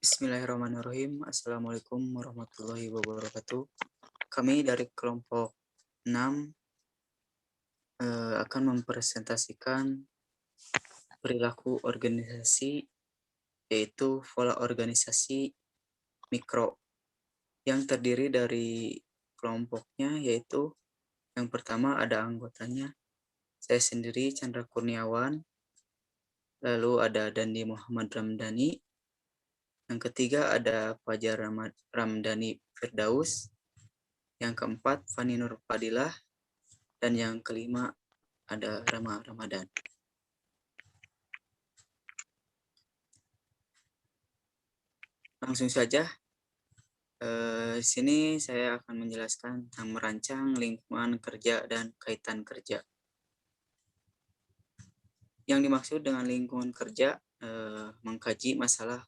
Bismillahirrahmanirrahim. Assalamualaikum warahmatullahi wabarakatuh. Kami dari kelompok 6 akan mempresentasikan perilaku organisasi, yaitu pola organisasi mikro yang terdiri dari kelompoknya, yaitu yang pertama ada anggotanya, saya sendiri Chandra Kurniawan, lalu ada Dandi Muhammad Ramdhani, yang ketiga ada Fajar Ramdhani Firdaus, yang keempat Fani Nur Fadilah, dan yang kelima ada Rama Ramadan. Langsung saja, di sini saya akan menjelaskan tentang merancang lingkungan kerja dan kaitan kerja. Yang dimaksud dengan lingkungan kerja, mengkaji masalah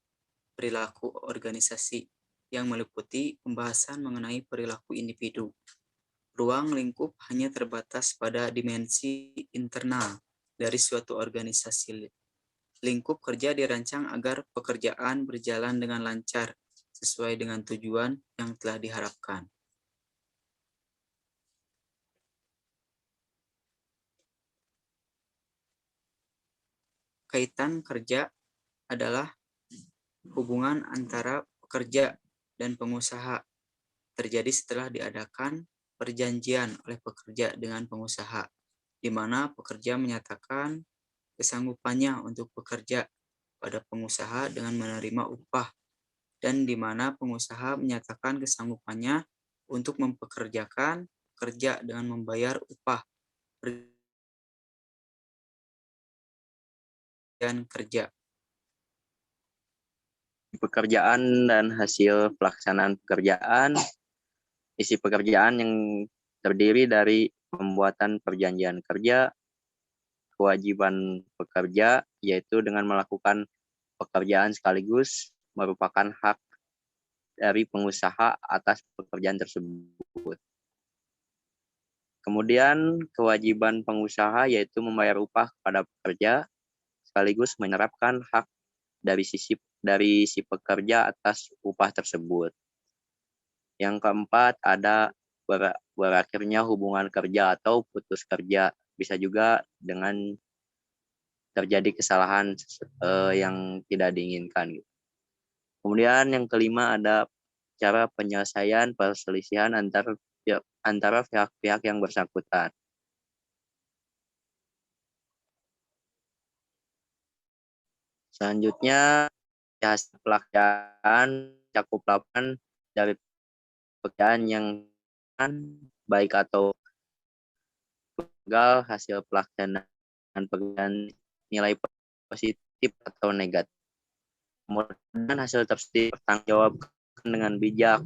perilaku organisasi yang meliputi pembahasan mengenai perilaku individu. Ruang lingkup hanya terbatas pada dimensi internal dari suatu organisasi. Lingkup kerja dirancang agar pekerjaan berjalan dengan lancar sesuai dengan tujuan yang telah diharapkan. Kaitan kerja adalah hubungan antara pekerja dan pengusaha terjadi setelah diadakan perjanjian oleh pekerja dengan pengusaha, di mana pekerja menyatakan kesanggupannya untuk bekerja pada pengusaha dengan menerima upah, dan di mana pengusaha menyatakan kesanggupannya untuk mempekerjakan pekerja dengan membayar upah dan kerja. Pekerjaan dan hasil pelaksanaan pekerjaan. Isi pekerjaan yang terdiri dari pembuatan perjanjian kerja, kewajiban pekerja, yaitu dengan melakukan pekerjaan sekaligus merupakan hak dari pengusaha atas pekerjaan tersebut. Kemudian kewajiban pengusaha yaitu membayar upah kepada pekerja sekaligus menerapkan hak dari si pekerja atas upah tersebut. Yang keempat ada berakhirnya hubungan kerja atau putus kerja, bisa juga dengan terjadi kesalahan yang tidak diinginkan. Kemudian yang kelima ada cara penyelesaian perselisihan antara pihak-pihak yang bersangkutan. Selanjutnya, hasil pelaksanaan cakup laporan dari pekerjaan yang baik atau gagal, hasil pelaksanaan pekerjaan nilai positif atau negatif. Kemudian hasil tersebut bertanggung jawab dengan bijak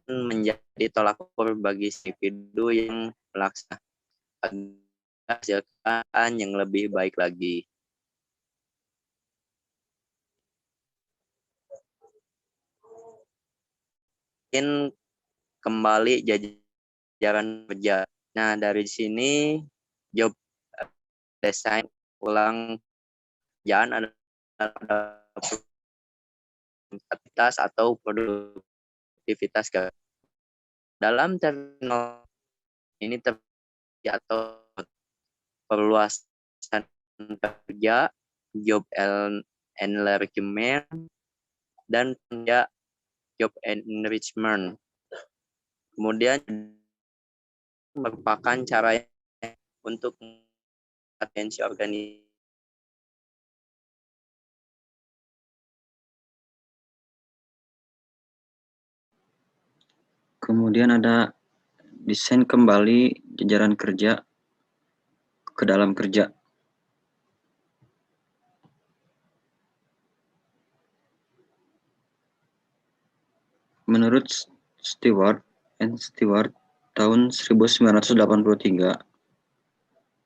menjadi tolak ukur bagi individu yang melaksanakan hasilkan yang lebih baik lagi. Mungkin kembali jajaran kerja. Nah, dari sini job design ulang pekerjaan adalah aktivitas atau produktivitas. Dalam terminal ini terjadi atau perluasan kerja, job enlargement, dan kerja job enrichment. Kemudian merupakan cara untuk atensi organisasi. Kemudian ada desain kembali jajaran kerja ke dalam kerja. Menurut Stewart tahun 1983,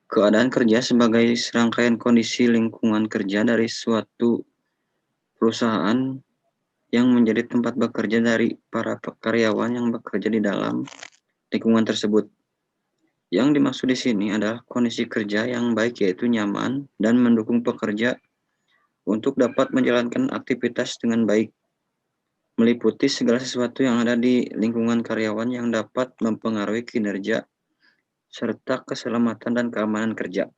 keadaan kerja sebagai serangkaian kondisi lingkungan kerja dari suatu perusahaan yang menjadi tempat bekerja dari para karyawan yang bekerja di dalam lingkungan tersebut. Yang dimaksud di sini adalah kondisi kerja yang baik, yaitu nyaman dan mendukung pekerja untuk dapat menjalankan aktivitas dengan baik. meliputi segala sesuatu yang ada di lingkungan karyawan yang dapat mempengaruhi kinerja serta keselamatan dan keamanan kerja.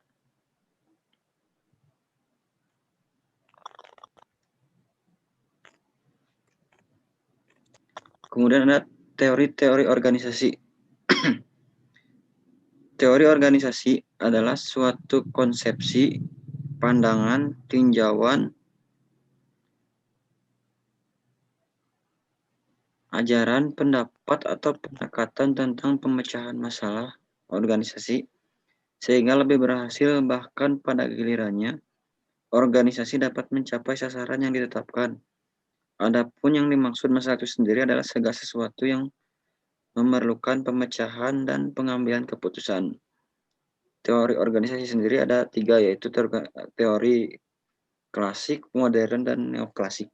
Kemudian ada teori-teori organisasi. Teori organisasi adalah suatu konsepsi, pandangan, tinjauan, ajaran, pendapat, atau pendekatan tentang pemecahan masalah organisasi, sehingga lebih berhasil bahkan pada gilirannya, organisasi dapat mencapai sasaran yang ditetapkan. Adapun yang dimaksud masalah itu sendiri adalah segala sesuatu yang memerlukan pemecahan dan pengambilan keputusan. Teori organisasi sendiri ada 3, yaitu teori klasik, modern, dan neoklasik.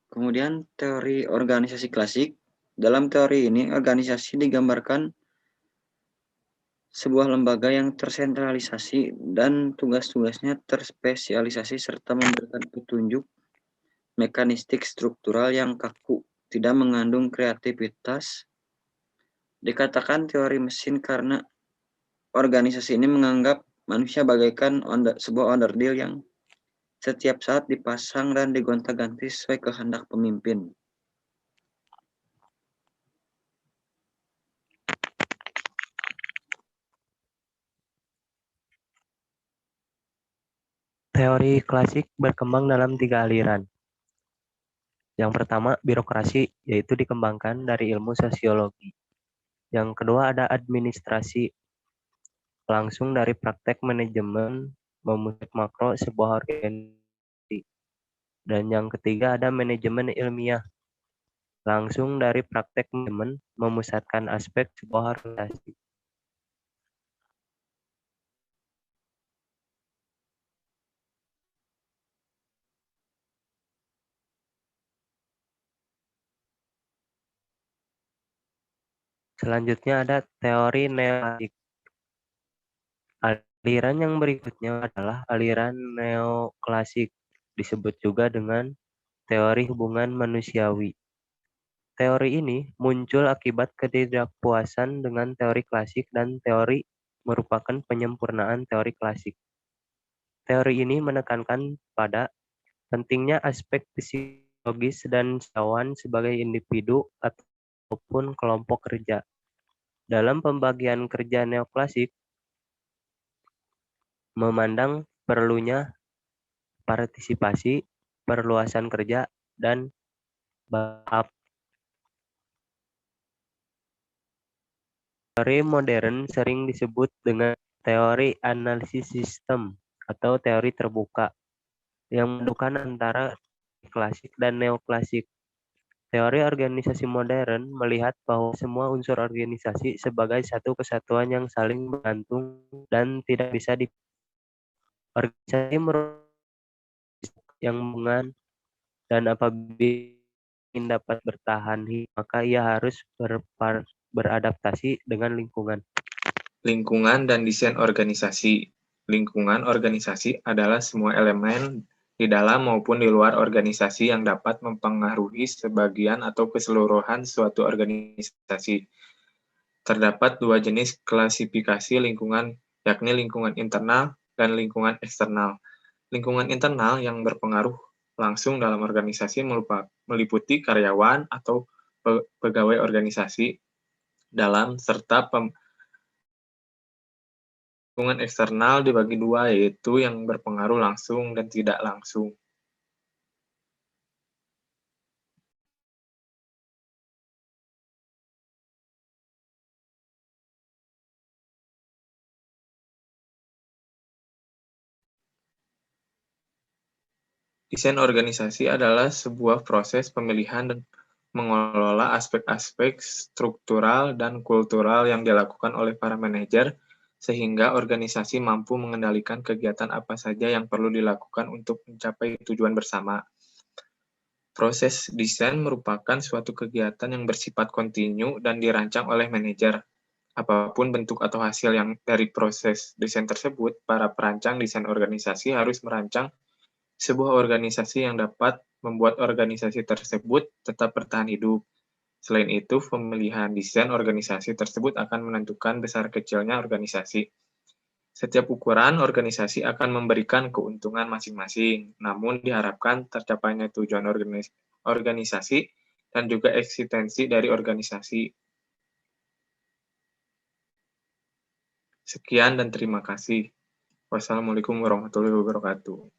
Kemudian teori organisasi klasik. Dalam teori ini, organisasi digambarkan sebuah lembaga yang tersentralisasi dan tugas-tugasnya terspesialisasi serta memberikan petunjuk mekanistik struktural yang kaku, tidak mengandung kreativitas. Dikatakan teori mesin karena organisasi ini menganggap manusia bagaikan sebuah onderdil yang setiap saat dipasang dan digonta-ganti sesuai kehendak pemimpin. Teori klasik berkembang dalam 3 aliran. Yang pertama, birokrasi, yaitu dikembangkan dari ilmu sosiologi. Yang kedua ada administrasi, langsung dari praktek manajemen memusat makro sebuah organisasi. Dan yang ketiga ada manajemen ilmiah, langsung dari praktek manajemen memusatkan aspek sebuah organisasi. Selanjutnya ada teori neoklasik. Aliran yang berikutnya adalah aliran neoklasik, disebut juga dengan teori hubungan manusiawi. Teori ini muncul akibat ketidakpuasan dengan teori klasik dan teori merupakan penyempurnaan teori klasik. Teori ini menekankan pada pentingnya aspek psikologis dan sawan sebagai individu ataupun kelompok kerja. Dalam pembagian kerja neoklasik, memandang perlunya partisipasi, perluasan kerja, dan bab. Teori modern sering disebut dengan teori analisis sistem atau teori terbuka, yang mendudukan antara klasik dan neoklasik. Teori organisasi modern melihat bahwa semua unsur organisasi sebagai satu kesatuan yang saling bergantung dan tidak bisa organisasi yang hubungan, dan apabila ingin dapat bertahan, maka ia harus beradaptasi dengan lingkungan. Lingkungan dan desain organisasi. Lingkungan organisasi adalah semua elemen di dalam maupun di luar organisasi yang dapat mempengaruhi sebagian atau keseluruhan suatu organisasi. Terdapat 2 jenis klasifikasi lingkungan, yakni lingkungan internal dan lingkungan eksternal. Lingkungan internal yang berpengaruh langsung dalam organisasi meliputi karyawan atau pegawai organisasi dalam serta lingkungan eksternal dibagi 2, yaitu yang berpengaruh langsung dan tidak langsung. Desain organisasi adalah sebuah proses pemilihan dan mengelola aspek-aspek struktural dan kultural yang dilakukan oleh para manajer, sehingga organisasi mampu mengendalikan kegiatan apa saja yang perlu dilakukan untuk mencapai tujuan bersama. Proses desain merupakan suatu kegiatan yang bersifat kontinu dan dirancang oleh manajer. Apapun bentuk atau hasil yang dari proses desain tersebut, para perancang desain organisasi harus merancang sebuah organisasi yang dapat membuat organisasi tersebut tetap bertahan hidup. Selain itu, pemilihan desain organisasi tersebut akan menentukan besar kecilnya organisasi. Setiap ukuran organisasi akan memberikan keuntungan masing-masing, namun diharapkan tercapainya tujuan organisasi dan juga eksistensi dari organisasi. Sekian dan terima kasih. Wassalamualaikum warahmatullahi wabarakatuh.